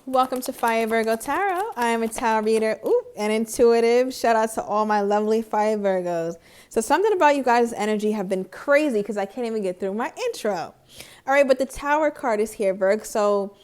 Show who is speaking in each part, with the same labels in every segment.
Speaker 1: Welcome to Fire Virgo Tarot. I am a tarot reader and intuitive. Shout out to all my lovely Fire Virgos. So something about you guys' energy have been crazy because I can't even get through my intro. All right, but the Tower card is here, Virg. So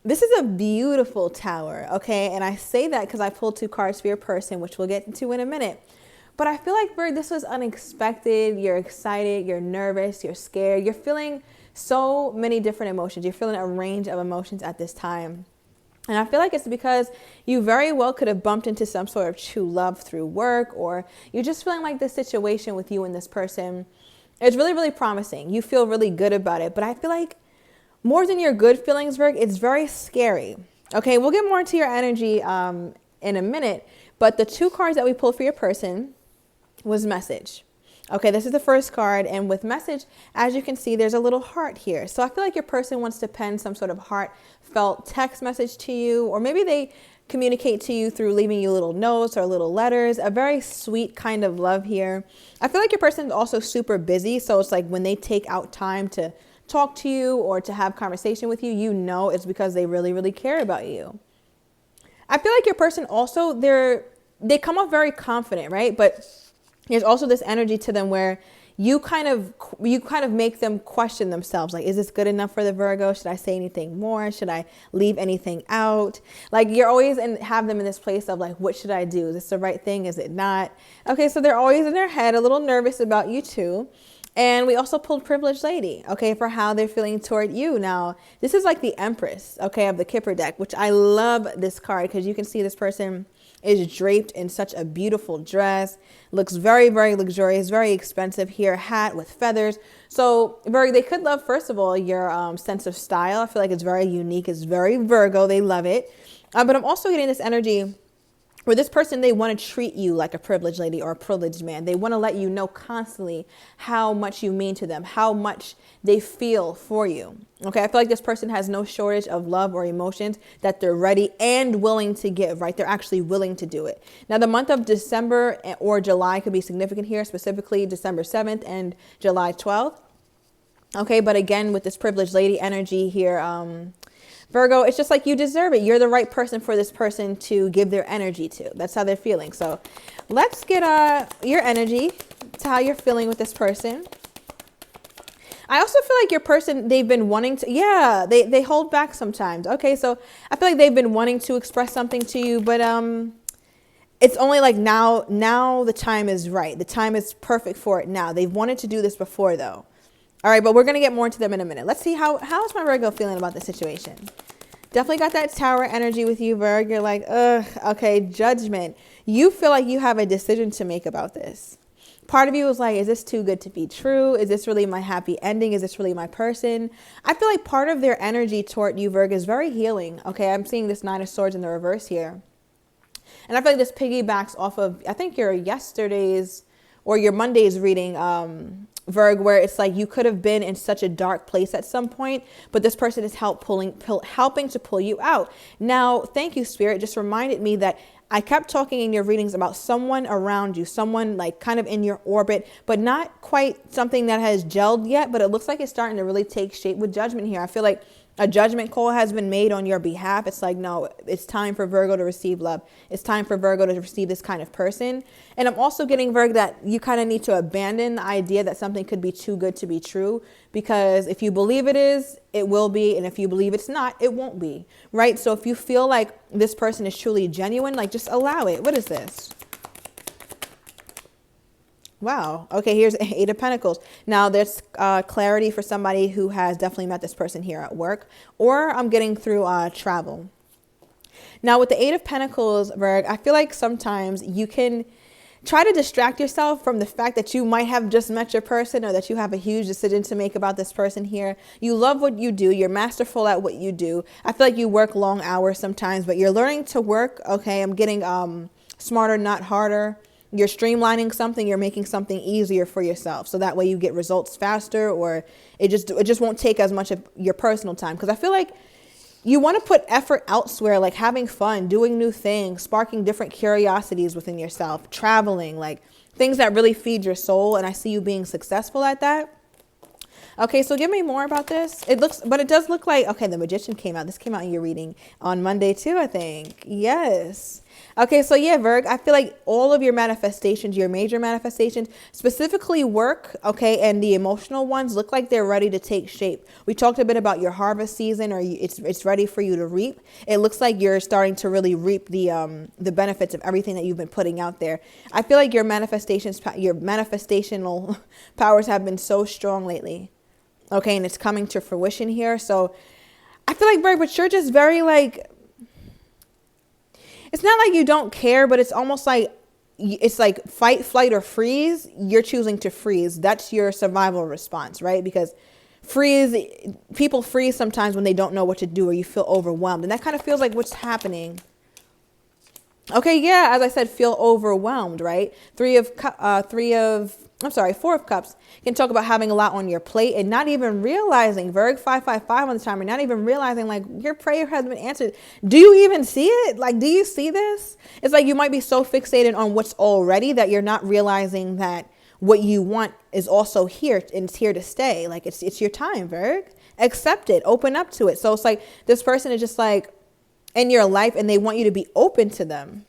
Speaker 1: this is a beautiful tower, okay? And I say that because I pulled 2 cards for your person, which we'll get into in a minute. But I feel like, Virg, this was unexpected. You're excited, you're nervous, you're scared. You're feeling so many different emotions. You're feeling a range of emotions at this time. And I feel like it's because you very well could have bumped into some sort of true love through work, or you're just feeling like this situation with you and this person is really, really promising. You feel really good about it. But I feel like more than your good feelings, Virg, it's very scary. Okay, we'll get more into your energy in a minute. But the 2 cards that we pulled for your person was message. Okay, this is the first card, and with message, as you can see, there's a little heart here. So I feel like your person wants to pen some sort of heartfelt text message to you, or maybe they communicate to you through leaving you little notes or little letters, a very sweet kind of love here. I feel like your person is also super busy, so it's like when they take out time to talk to you or to have conversation with you, you know it's because they really, really care about you. I feel like your person also, they come off very confident, right? But there's also this energy to them where you kind of make them question themselves. Like, is this good enough for the Virgo? Should I say anything more? Should I leave anything out? Like, you're always have them in this place of like, what should I do? Is this the right thing? Is it not? Okay, so they're always in their head, a little nervous about you too. And we also pulled Privileged Lady, okay, for how they're feeling toward you. Now, this is like the Empress, okay, of the Kipper deck, which I love this card because you can see this person is draped in such a beautiful dress, looks very, very luxurious, very expensive here, hat with feathers. So they could love, first of all, your sense of style. I feel like it's very unique. It's very Virgo. They love it. But I'm also getting this energy where this person, they want to treat you like a privileged lady or a privileged man. They want to let you know constantly how much you mean to them, how much they feel for you. Okay, I feel like this person has no shortage of love or emotions that they're ready and willing to give, right? They're actually willing to do it. Now, the month of December or July could be significant here, specifically December 7th and July 12th. Okay, but again, with this privileged lady energy here, Virgo, it's just like you deserve it. You're the right person for this person to give their energy to. That's how they're feeling. So let's get your energy to how you're feeling with this person. I also feel like your person, they've been wanting to, they hold back sometimes. Okay, so I feel like they've been wanting to express something to you, but it's only like now the time is right. The time is perfect for it now. They've wanted to do this before though. All right, but we're going to get more into them in a minute. Let's see how is my Virgo feeling about the situation. Definitely got that Tower energy with you, Virg. You're like, ugh, okay, judgment. You feel like you have a decision to make about this. Part of you is like, is this too good to be true? Is this really my happy ending? Is this really my person? I feel like part of their energy toward you, Virg, is very healing. Okay, I'm seeing this 9 of Swords in the reverse here. And I feel like this piggybacks off of, I think, your yesterday's or your Monday's reading, Virg, where it's like you could have been in such a dark place at some point, but this person is helping to pull you out. Now, thank you, Spirit. Just reminded me that I kept talking in your readings about someone around you, someone like kind of in your orbit, but not quite something that has gelled yet, but it looks like it's starting to really take shape with judgment here. I feel like a judgment call has been made on your behalf. It's like, no, it's time for Virgo to receive love. It's time for Virgo to receive this kind of person. And I'm also getting, Virgo, that you kind of need to abandon the idea that something could be too good to be true, because if you believe it is, it will be. And if you believe it's not, it won't be, right? So if you feel like this person is truly genuine, like just allow it. What is this? Wow. Okay, here's 8 of Pentacles. Now there's clarity for somebody who has definitely met this person here at work, or I'm getting through travel. Now with the 8 of Pentacles, Virg, I feel like sometimes you can try to distract yourself from the fact that you might have just met your person, or that you have a huge decision to make about this person here. You love what you do. You're masterful at what you do. I feel like you work long hours sometimes, but you're learning to work. Okay, I'm getting smarter, not harder. You're streamlining something, you're making something easier for yourself. So that way you get results faster, or it just won't take as much of your personal time. Because I feel like you want to put effort elsewhere, like having fun, doing new things, sparking different curiosities within yourself, traveling, like things that really feed your soul. And I see you being successful at that. Okay, so give me more about this. But it does look like, okay, the Magician came out. This came out in your reading on Monday too, I think. Yes. Okay, so yeah, Virg, I feel like all of your manifestations, your major manifestations, specifically work, okay, and the emotional ones look like they're ready to take shape. We talked a bit about your harvest season, or it's ready for you to reap. It looks like you're starting to really reap the benefits of everything that you've been putting out there. I feel like your manifestational powers have been so strong lately. Okay, and it's coming to fruition here. So I feel like, Virg, but you're just very like, it's not like you don't care, but it's almost like, it's like fight, flight, or freeze. You're choosing to freeze. That's your survival response, right? Because people freeze sometimes when they don't know what to do, or you feel overwhelmed. And that kind of feels like what's happening. Okay, yeah, as I said, feel overwhelmed, right? Four of Cups can talk about having a lot on your plate and not even realizing, Virg 555 on the timer, not even realizing like your prayer has been answered. Do you even see it? Like, do you see this? It's like you might be so fixated on what's already that you're not realizing that what you want is also here and it's here to stay. Like it's your time, Virg. Accept it, open up to it. So it's like this person is just like in your life and they want you to be open to them.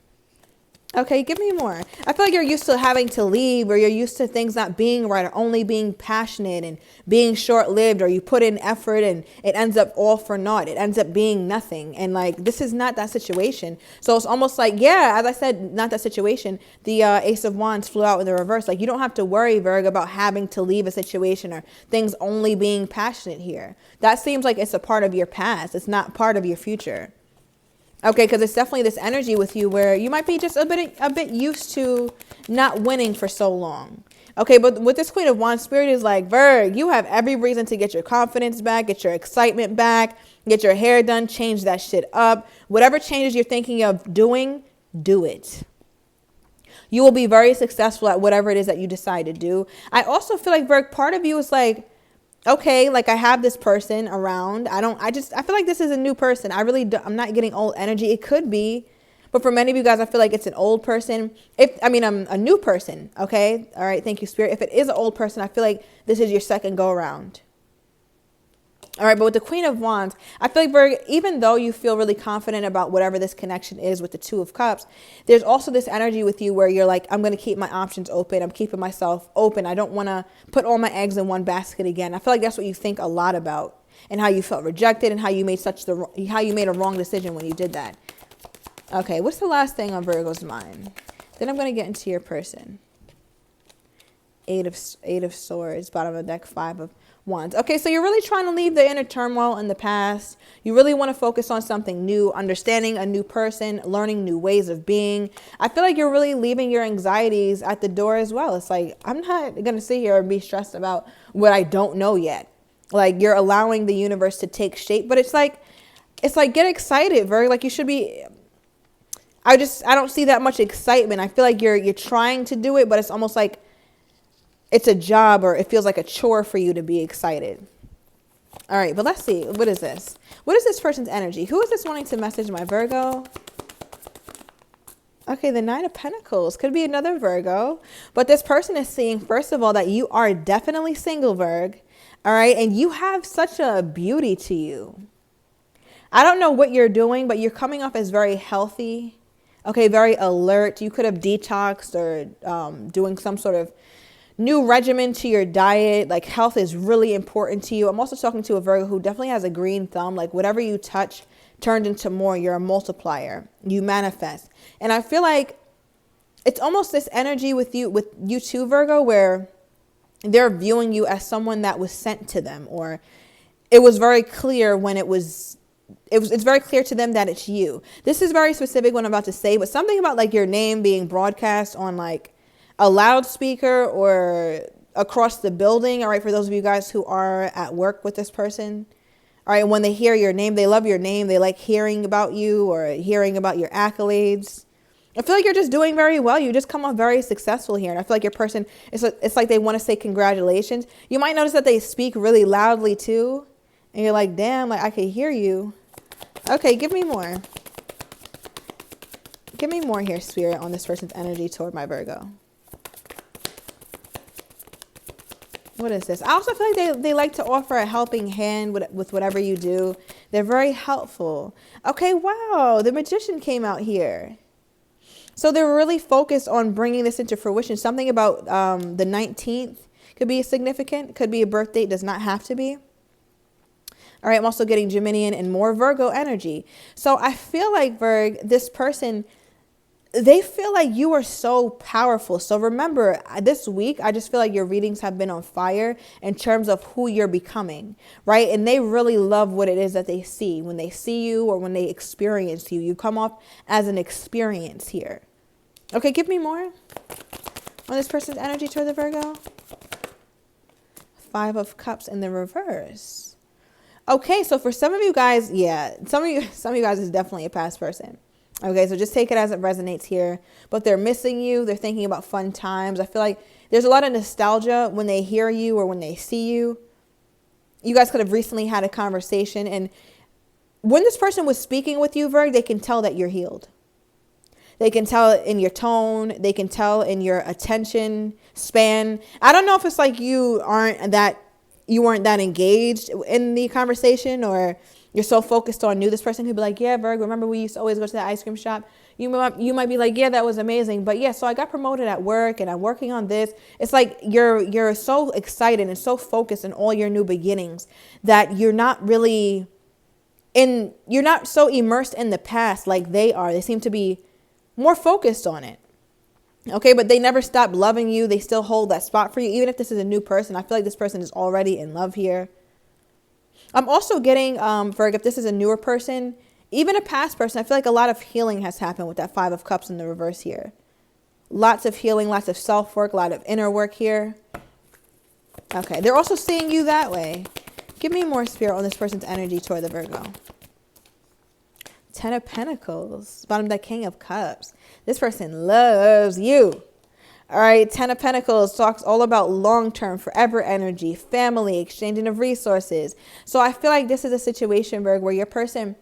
Speaker 1: Okay, give me more. I feel like you're used to having to leave, or you're used to things not being right, or only being passionate and being short-lived, or you put in effort and it ends up all for naught. It ends up being nothing. And like, this is not that situation. So it's almost like, yeah, as I said, not that situation. The Ace of Wands flew out in the reverse. Like, you don't have to worry, Virg, about having to leave a situation or things only being passionate here. That seems like it's a part of your past. It's not part of your future. Okay, because it's definitely this energy with you where you might be just a bit used to not winning for so long. Okay, but with this Queen of Wands, Spirit is like, Virg, you have every reason to get your confidence back, get your excitement back, get your hair done, change that shit up. Whatever changes you're thinking of doing, do it. You will be very successful at whatever it is that you decide to do. I also feel like, Virg, part of you is like, okay, like I have this person around. I feel like this is a new person. I'm not getting old energy. It could be, but for many of you guys, I feel like it's an old person. I'm a new person. Okay. All right. Thank you, Spirit. If it is an old person, I feel like this is your second go around. All right, but with the Queen of Wands, I feel like, Virg, even though you feel really confident about whatever this connection is with the Two of Cups, there's also this energy with you where you're like, I'm going to keep my options open. I'm keeping myself open. I don't want to put all my eggs in one basket again. I feel like that's what you think a lot about, and how you felt rejected, and how you made a wrong decision when you did that. Okay, what's the last thing on Virgo's mind? Then I'm going to get into your person. Eight of Swords, bottom of the deck, Five of Wands. Okay, so you're really trying to leave the inner turmoil in the past. You really want to focus on something new, understanding a new person, learning new ways of being. I feel like you're really leaving your anxieties at the door as well. It's like, I'm not going to sit here and be stressed about what I don't know yet. Like, you're allowing the universe to take shape, but it's like get excited, Virg. Like, you should be. I don't see that much excitement. I feel like you're trying to do it, but it's almost like it's a job, or it feels like a chore for you to be excited. All right, but let's see. What is this? What is this person's energy? Who is this wanting to message my Virgo? Okay, the Nine of Pentacles. Could be another Virgo. But this person is seeing, first of all, that you are definitely single, Virg. All right, and you have such a beauty to you. I don't know what you're doing, but you're coming off as very healthy. Okay, very alert. You could have detoxed, or doing some sort of new regimen to your diet. Like, health is really important to you. I'm also talking to a Virgo who definitely has a green thumb. Like, whatever you touch turned into more. You're a multiplier. You manifest. And I feel like it's almost this energy with you too, Virgo, where they're viewing you as someone that was sent to them, or it was very clear when it's very clear to them that it's you. This is very specific what I'm about to say, but something about like your name being broadcast on like a loudspeaker or across the building. All right, for those of you guys who are at work with this person. All right, when they hear your name, they love your name. They like hearing about you or hearing about your accolades. I feel like you're just doing very well. You just come off very successful here. And I feel like your person, it's like they want to say congratulations. You might notice that they speak really loudly too. And you're like, damn, like I can hear you. Okay, give me more. Give me more here, Spirit, on this person's energy toward my Virgo. What is this? I also feel like they like to offer a helping hand with whatever you do. They're very helpful. Okay, wow. The Magician came out here. So they're really focused on bringing this into fruition. Something about the 19th could be significant. Could be a birth date. Does not have to be. All right, I'm also getting Geminian and more Virgo energy. So I feel like, Virg, this person, they feel like you are so powerful. So remember, this week, I just feel like your readings have been on fire in terms of who you're becoming, right? And they really love what it is that they see. When they see you or when they experience you, you come off as an experience here. Okay, give me more on this person's energy toward the Virgo. 5 of Cups in the reverse. Okay, so for some of you guys, yeah, some of you guys is definitely a past person. Okay, so just take it as it resonates here. But they're missing you. They're thinking about fun times. I feel like there's a lot of nostalgia when they hear you or when they see you. You guys could have recently had a conversation. And when this person was speaking with you, Virg, they can tell that you're healed. They can tell it in your tone. They can tell in your attention span. I don't know if it's like you weren't that engaged in the conversation, or you're so focused on new. This person could be like, yeah, Virg, remember we used to always go to that ice cream shop? You might be like, yeah, that was amazing. But yeah, so I got promoted at work and I'm working on this. It's like you're so excited and so focused in all your new beginnings that you're not so immersed in the past like they are. They seem to be more focused on it. Okay, but they never stop loving you. They still hold that spot for you. Even if this is a new person, I feel like this person is already in love here. I'm also getting, Virg, if this is a newer person, even a past person, I feel like a lot of healing has happened with that 5 of Cups in the reverse here. Lots of healing, lots of self-work, a lot of inner work here. Okay, they're also seeing you that way. Give me more spirit on this person's energy toward the Virgo. 10 of Pentacles, bottom of that King of Cups. This person loves you. All right, 10 of Pentacles talks all about long-term, forever energy, family, exchanging of resources. So I feel like this is a situation, Virg, where your person,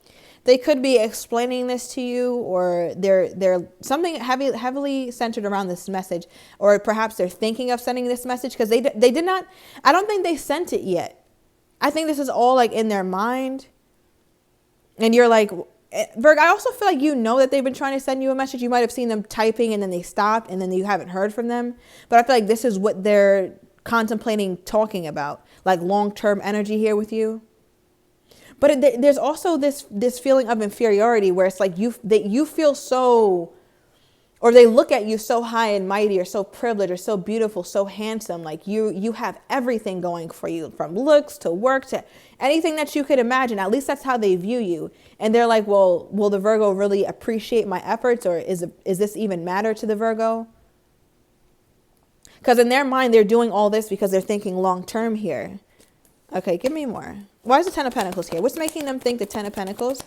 Speaker 1: they could be explaining this to you, or they're something heavily centered around this message, or perhaps they're thinking of sending this message because they did not. I don't think they sent it yet. I think this is all like in their mind, and you're like, Virg, I also feel like you know that they've been trying to send you a message. You might have seen them typing and then they stopped and then you haven't heard from them. But I feel like this is what they're contemplating talking about, like long-term energy here with you. But there's also this feeling of inferiority where it's like you feel so, or they look at you so high and mighty or so privileged or so beautiful, so handsome. Like you have everything going for you, from looks to work to anything that you could imagine. At least that's how they view you. And they're like, well, will the Virgo really appreciate my efforts, or is this even matter to the Virgo? Because in their mind, they're doing all this because they're thinking long term here. Okay, give me more. Why is the 10 of Pentacles here? What's making them think the 10 of Pentacles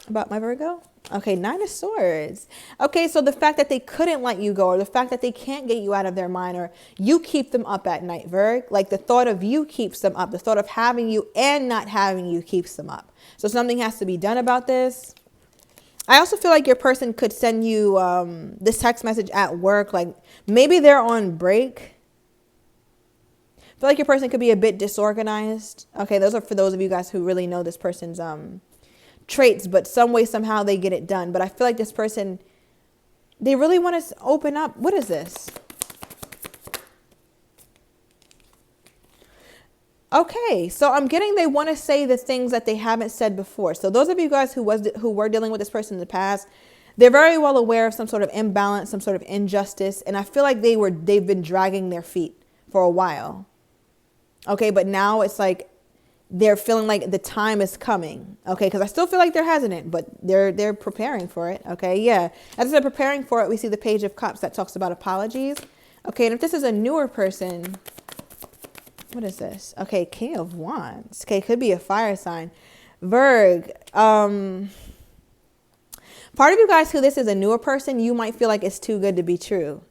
Speaker 1: about my Virgo? Okay, 9 of Swords. Okay, so the fact that they couldn't let you go, or the fact that they can't get you out of their mind, or you keep them up at night, Virg. Like the thought of you keeps them up. The thought of having you and not having you keeps them up. So something has to be done about this. I also feel like your person could send you this text message at work. Like maybe they're on break. I feel like your person could be a bit disorganized. Okay, those are for those of you guys who really know this person's traits, but some way, somehow they get it done. But I feel like this person, they really want to open up. What is this? Okay, so I'm getting they want to say the things that they haven't said before. So those of you guys who were dealing with this person in the past, they're very well aware of some sort of imbalance, some sort of injustice, and I feel like they've been dragging their feet for a while. Okay, but now it's like they're feeling like the time is coming. Okay, because I still feel like they're hesitant, but they're preparing for it. Okay, yeah. As they're preparing for it, we see the Page of Cups that talks about apologies. Okay, and if this is a newer person, what is this? Okay, King of Wands. Okay, could be a fire sign. Virg, part of you guys who this is a newer person, you might feel like it's too good to be true.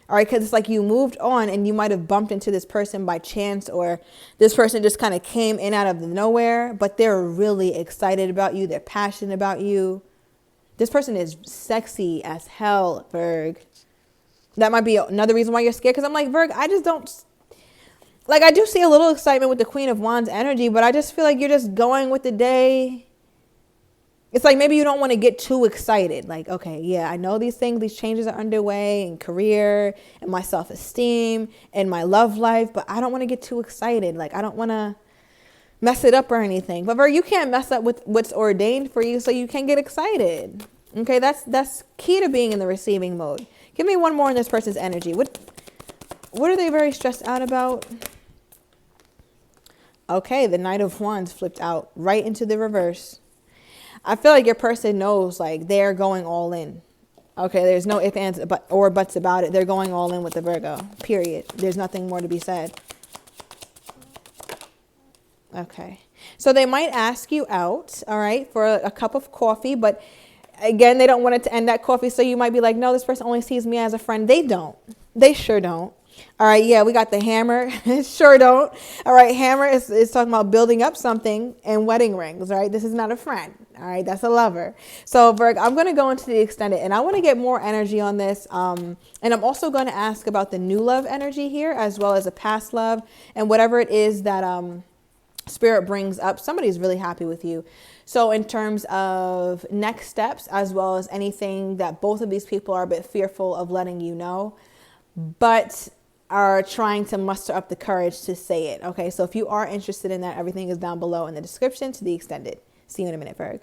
Speaker 1: All right, because it's like you moved on and you might have bumped into this person by chance, or this person just kind of came in out of nowhere, but they're really excited about you. They're passionate about you. This person is sexy as hell, Virg. That might be another reason why you're scared, because I'm like, Virg, I like, I do see a little excitement with the Queen of Wands energy, but I just feel like you're just going with the day. It's like maybe you don't want to get too excited. Like, okay, yeah, I know these things, these changes are underway in career and my self-esteem and my love life, but I don't want to get too excited. Like, I don't want to mess it up or anything. But Virgo, you can't mess up with what's ordained for you, so you can get excited. Okay, that's key to being in the receiving mode. Give me one more in this person's energy. What are they very stressed out about? Okay, the Knight of Wands flipped out right into the reverse. I feel like your person knows, like, they're going all in. Okay, there's no ifs, ands, or buts about it. They're going all in with the Virgo, period. There's nothing more to be said. Okay, so they might ask you out, all right, for a cup of coffee, but again, they don't want it to end that coffee, so you might be like, no, this person only sees me as a friend. They don't. They sure don't. All right, yeah, we got the hammer. Sure don't. All right, hammer is talking about building up something and wedding rings, right? This is not a friend, all right? That's a lover. So, Virgo, I'm going to go into the extended, and I want to get more energy on this. And I'm also going to ask about the new love energy here, as well as a past love, and whatever it is that Spirit brings up. Somebody's really happy with you. So in terms of next steps, as well as anything that both of these people are a bit fearful of letting you know, but are trying to muster up the courage to say it. Okay, so if you are interested in that, everything is down below in the description to the extended. See you in a minute, Virg.